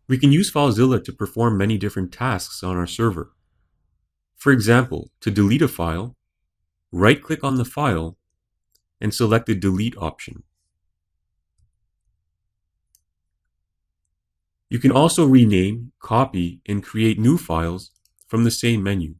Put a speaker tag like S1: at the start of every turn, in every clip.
S1: We can use FileZilla to perform many different tasks on our server. For example, to delete a file, right-click on the file and select the Delete option. You can also rename, copy, and create new files from the same menu.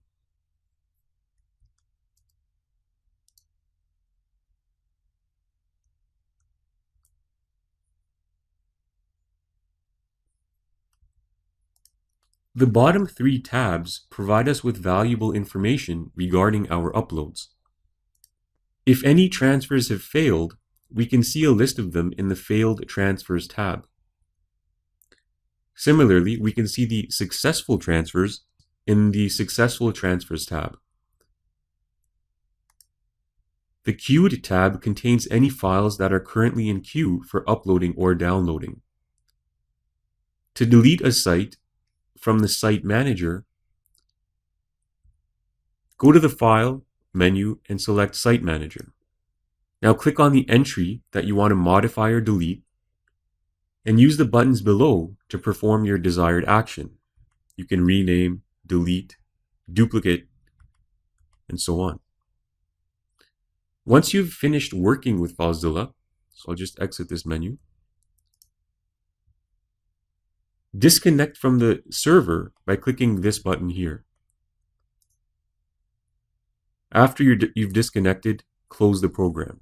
S1: The bottom three tabs provide us with valuable information regarding our uploads. If any transfers have failed, we can see a list of them in the Failed Transfers tab. Similarly, we can see the successful transfers in the Successful Transfers tab. The Queued tab contains any files that are currently in queue for uploading or downloading. To delete a site from the Site Manager, go to the File menu and select Site Manager. Now click on the entry that you want to modify or delete and use the buttons below to perform your desired action. You can rename, delete, duplicate, and so on. Once you've finished working with FileZilla, so I'll just exit this menu, disconnect from the server by clicking this button here. After you've disconnected, close the program.